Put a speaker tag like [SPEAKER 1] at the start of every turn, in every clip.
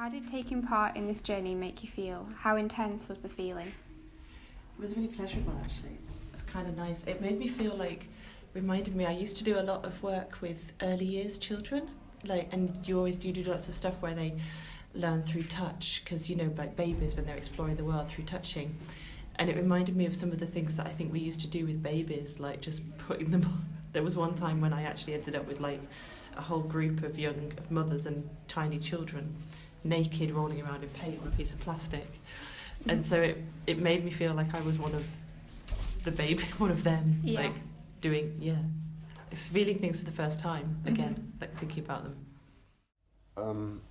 [SPEAKER 1] How did taking part in this journey make you feel? How intense was the feeling?
[SPEAKER 2] It was really pleasurable, actually. It was kind of nice. It made me feel like, reminded me, I used to do a lot of work with early years children, and you always do lots of stuff where they learn through touch, because, like babies, when they're exploring the world through touching. And it reminded me of some of the things that I think we used to do with babies, like just putting them on. There was one time when I actually ended up with like a whole group of mothers and tiny children, naked, rolling around in paint on a piece of plastic. And so it made me feel like I was one of them, like it's feeling things for the first time again, like thinking about them.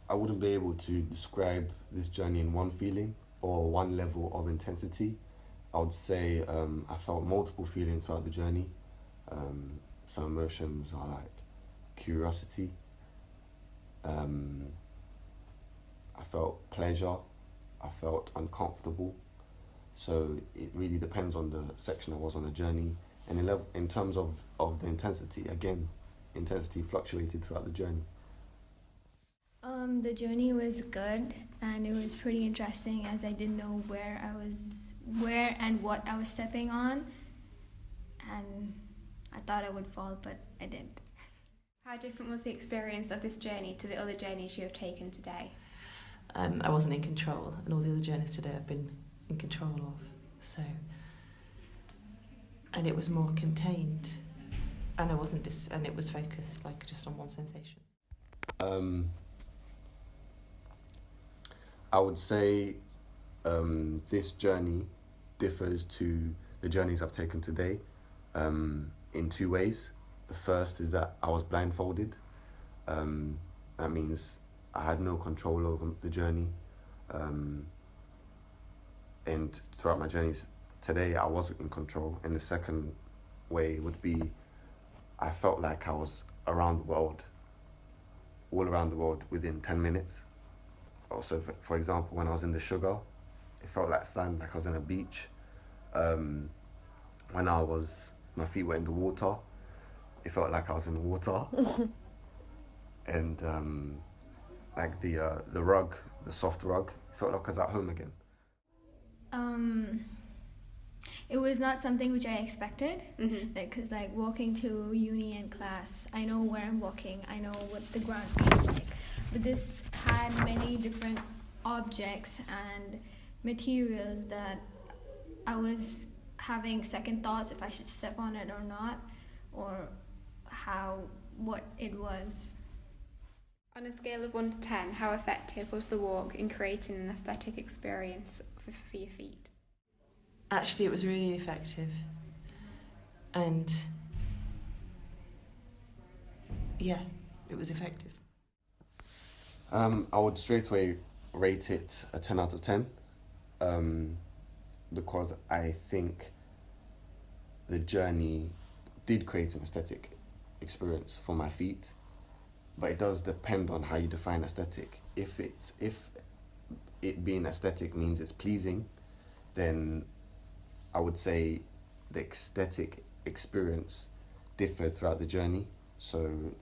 [SPEAKER 3] I wouldn't be able to describe this journey in one feeling or one level of intensity. I would say I felt multiple feelings throughout the journey. Some emotions are like curiosity. I felt pleasure. I felt uncomfortable. So it really depends on the section I was on the journey. And in terms of the intensity, again, intensity fluctuated throughout the journey.
[SPEAKER 4] The journey was good, and it was pretty interesting as I didn't know where and what I was stepping on, and I thought I would fall, but I didn't.
[SPEAKER 1] How different was the experience of this journey to the other journeys you have taken today?
[SPEAKER 2] I wasn't in control, and all the other journeys today I've been in control of. So, and it was more contained, and and it was focused, like just on one sensation.
[SPEAKER 3] I would say this journey differs to the journeys I've taken today in two ways. The first is that I was blindfolded. That means I had no control over the journey. And throughout my journeys today, I wasn't in control. And the second way would be I felt like I was around the world, all around the world within 10 minutes. Also, for example, when I was in the sugar, it felt like sand, like I was on a beach. When my feet were in the water, it felt like I was in the water. And like the rug, the soft rug, it felt like I was at home again.
[SPEAKER 4] It was not something which I expected, because like walking to uni and class, I know where I'm walking, I know what the ground feels like. But this had many different objects and materials that I was having second thoughts if I should step on it or not, or what it was.
[SPEAKER 1] On a scale of 1 to 10, how effective was the walk in creating an aesthetic experience for your feet?
[SPEAKER 2] Actually, it was really effective. And yeah, it was effective.
[SPEAKER 3] I would straight away rate it a 10 out of 10 because I think the journey did create an aesthetic experience for my feet, but it does depend on how you define aesthetic. If it being aesthetic means it's pleasing, then I would say the aesthetic experience differed throughout the journey. So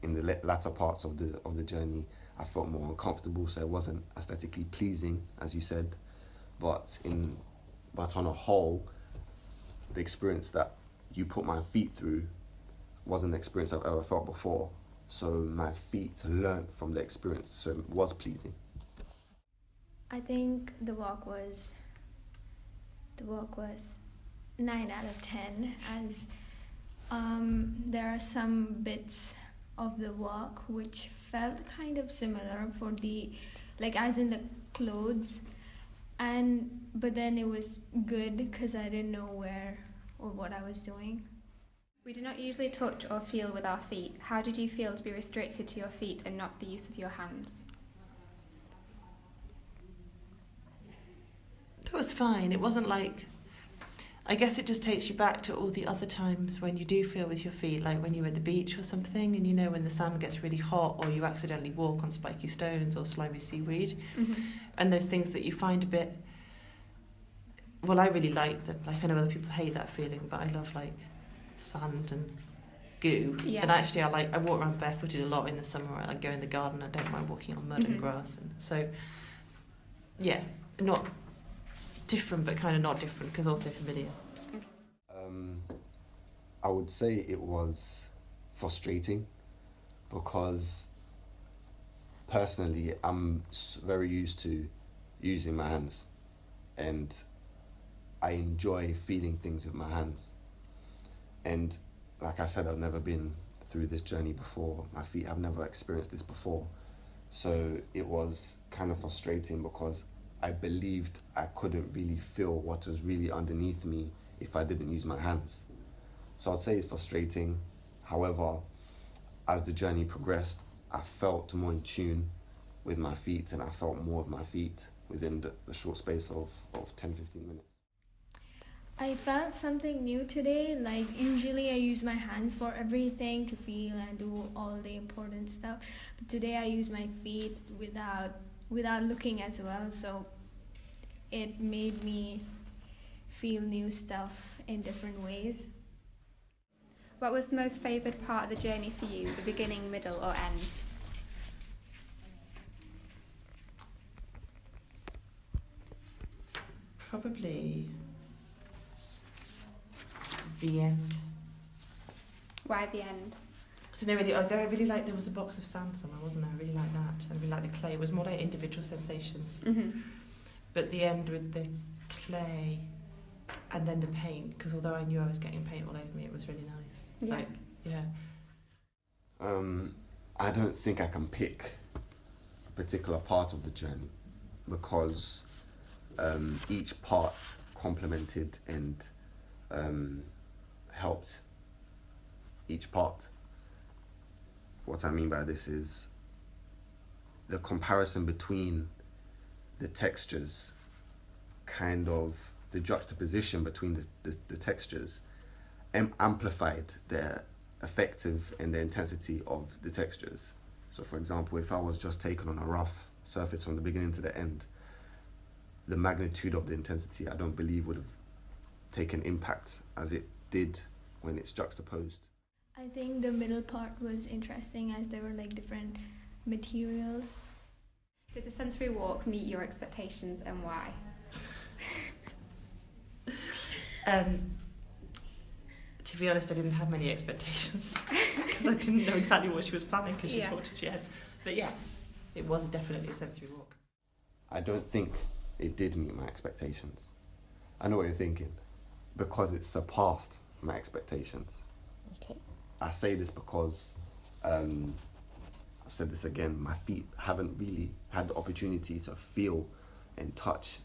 [SPEAKER 3] in the latter parts of the journey, I felt more uncomfortable, so it wasn't aesthetically pleasing, as you said. But on a whole, the experience that you put my feet through wasn't an experience I've ever felt before. So my feet learned from the experience, so it was pleasing.
[SPEAKER 4] I think the walk was 9 out of 10, as there are some bits of the walk which felt kind of similar as in the clothes, but then it was good because I didn't know where or what I was doing.
[SPEAKER 1] We do not usually touch or feel with our feet. How did you feel to be restricted to your feet and not the use of your hands?
[SPEAKER 2] That was fine. It wasn't like... I guess it just takes you back to all the other times when you do feel with your feet, like when you're at the beach or something, and when the sand gets really hot, or you accidentally walk on spiky stones or slimy seaweed, and those things that you find a bit... Well, I really like them. Like, I know other people hate that feeling, but I love, like, sand and goo.
[SPEAKER 1] Yeah.
[SPEAKER 2] And actually, I walk around barefooted a lot in the summer. I like go in the garden. I don't mind walking on mud and grass, and so yeah, not different, but kind of not different because also familiar.
[SPEAKER 3] I would say it was frustrating because personally I'm very used to using my hands, and I enjoy feeling things with my hands. And like I said, I've never been through this journey before. My feet have never experienced this before. So it was kind of frustrating because I believed I couldn't really feel what was really underneath me if I didn't use my hands. So I'd say it's frustrating. However, as the journey progressed, I felt more in tune with my feet, and I felt more of my feet within the short space of 10-15 minutes.
[SPEAKER 4] I felt something new today. Like usually I use my hands for everything to feel and do all the important stuff. But today I use my feet without looking as well. So it made me feel new stuff in different ways.
[SPEAKER 1] What was the most favoured part of the journey for you, the beginning, middle or end?
[SPEAKER 2] Probably the end.
[SPEAKER 1] Why the end?
[SPEAKER 2] So no, really, I really like, there was a box of sand somewhere, wasn't there? I really like that. I really like the clay. It was more like individual sensations. But the end with the clay and then the paint, because although I knew I was getting paint all over me, it was really nice.
[SPEAKER 1] Yeah.
[SPEAKER 2] Like, yeah.
[SPEAKER 3] I don't think I can pick a particular part of the journey because each part complemented and helped each part. What I mean by this is the comparison between the textures, kind of the juxtaposition between the textures amplified the effective and the intensity of the textures. So for example, if I was just taken on a rough surface from the beginning to the end, the magnitude of the intensity I don't believe would have taken impact as it did when it's juxtaposed.
[SPEAKER 4] I think the middle part was interesting as there were like different materials.
[SPEAKER 1] Did the sensory walk meet your expectations and why?
[SPEAKER 2] To be honest, I didn't have many expectations because I didn't know exactly what she was planning because she
[SPEAKER 1] Yeah.
[SPEAKER 2] talked to Jen. But yes, it was definitely a sensory walk.
[SPEAKER 3] I don't think it did meet my expectations. I know what you're thinking, because it surpassed my expectations.
[SPEAKER 2] Okay.
[SPEAKER 3] I say this because, I've said this again, my feet haven't really had the opportunity to feel and touch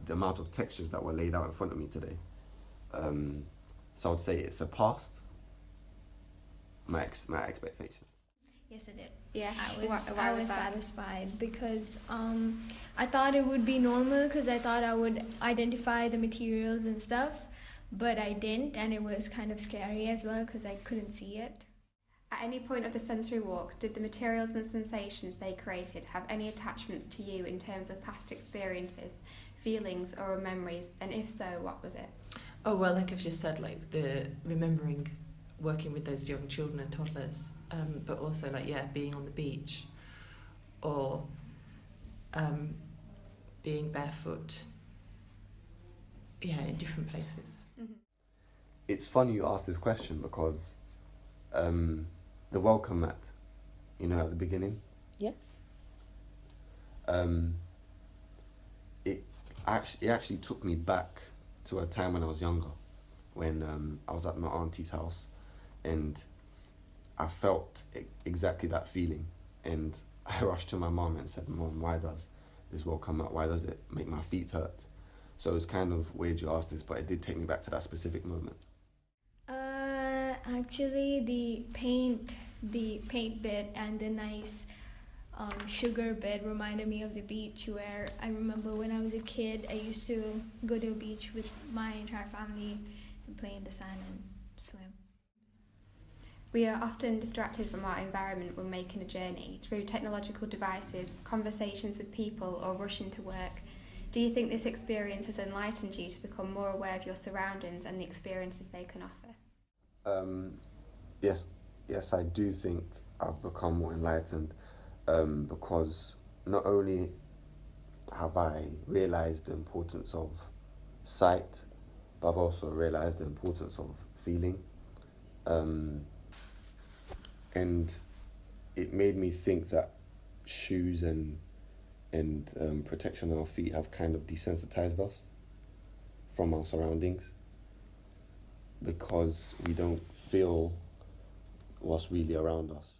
[SPEAKER 3] the amount of textures that were laid out in front of me today. So I would say it surpassed my expectations.
[SPEAKER 4] Yes, it did.
[SPEAKER 1] Yeah.
[SPEAKER 4] I was
[SPEAKER 1] Why was that?
[SPEAKER 4] satisfied because I thought it would be normal because I thought I would identify the materials and stuff, but I didn't, and it was kind of scary as well because I couldn't see it.
[SPEAKER 1] At any point of the sensory walk, did the materials and sensations they created have any attachments to you in terms of past experiences, feelings or memories, and if so, what was it?
[SPEAKER 2] Oh, well, like I've just said, like the remembering working with those young children and toddlers, but also like, yeah, being on the beach or being barefoot, yeah, in different places.
[SPEAKER 3] It's funny you asked this question because the welcome mat, you know, at the beginning.
[SPEAKER 2] Yeah.
[SPEAKER 3] It actually took me back to a time when I was younger, when I was at my auntie's house, and I felt exactly that feeling, and I rushed to my mum and said, "Mum, why does this welcome mat? Why does it make my feet hurt?" So it's kind of weird you asked this, but it did take me back to that specific moment.
[SPEAKER 4] Actually, the paint bit and the nice sugar bit reminded me of the beach, where I remember when I was a kid, I used to go to a beach with my entire family and play in the sand and swim.
[SPEAKER 1] We are often distracted from our environment when making a journey through technological devices, conversations with people, or rushing to work. Do you think this experience has enlightened you to become more aware of your surroundings and the experiences they can offer?
[SPEAKER 3] yes, I do think I've become more enlightened, because not only have I realized the importance of sight, but I've also realized the importance of feeling, and it made me think that shoes and protection on our feet have kind of desensitized us from our surroundings, because we don't feel what's really around us.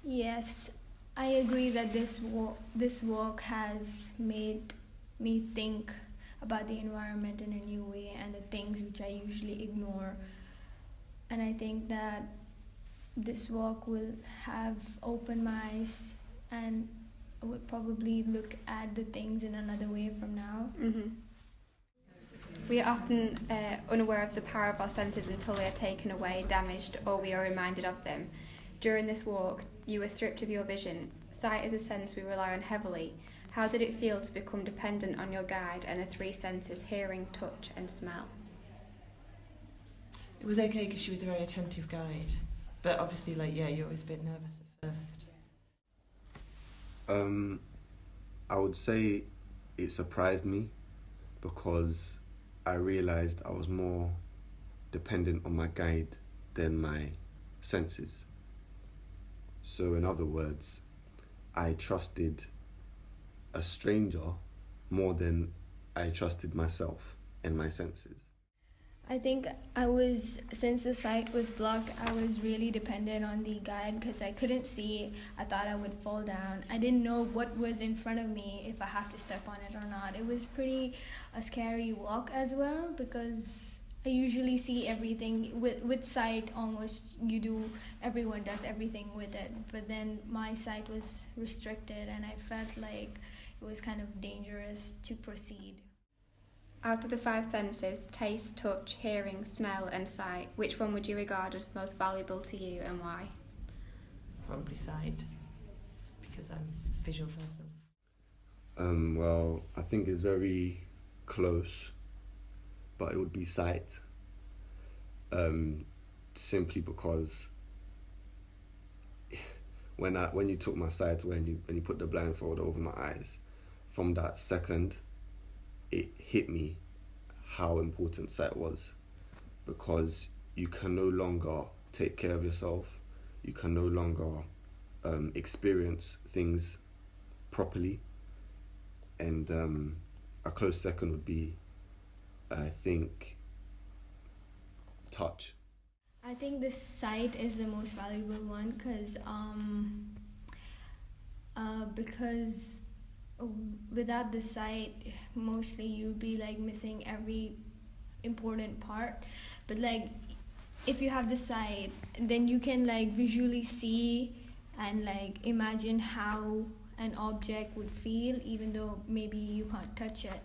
[SPEAKER 4] Yes, I agree that this walk has made me think about the environment in a new way and the things which I usually ignore. And I think that this walk will have opened my eyes, and I would probably look at the things in another way from now.
[SPEAKER 1] Mm-hmm. We are often unaware of the power of our senses until they are taken away, damaged, or we are reminded of them. During this walk, you were stripped of your vision. Sight is a sense we rely on heavily. How did it feel to become dependent on your guide and the three senses, hearing, touch and smell?
[SPEAKER 2] It was okay because she was a very attentive guide. But obviously, you're always a bit nervous at first.
[SPEAKER 3] I would say it surprised me because I realized I was more dependent on my guide than my senses. So in other words, I trusted a stranger more than I trusted myself and my senses.
[SPEAKER 4] I think since the sight was blocked, I was really dependent on the guide because I couldn't see. I thought I would fall down. I didn't know what was in front of me, if I have to step on it or not. It was pretty a scary walk as well because I usually see everything with sight. Almost everyone does everything with it. But then my sight was restricted and I felt like it was kind of dangerous to proceed.
[SPEAKER 1] Out of the five senses, taste, touch, hearing, smell and sight, which one would you regard as the most valuable to you and why?
[SPEAKER 2] Probably sight, because I'm a visual person.
[SPEAKER 3] Well, I think it's very close, but it would be sight. Simply because when you took my sight, when you put the blindfold over my eyes, from that second, it hit me how important sight was, because you can no longer take care of yourself, you can no longer experience things properly, and a close second would be, I think, touch.
[SPEAKER 4] I think the sight is the most valuable one because without the sight, mostly you'd be like missing every important part. But like if you have the sight, then you can like visually see and like imagine how an object would feel, even though maybe you can't touch it.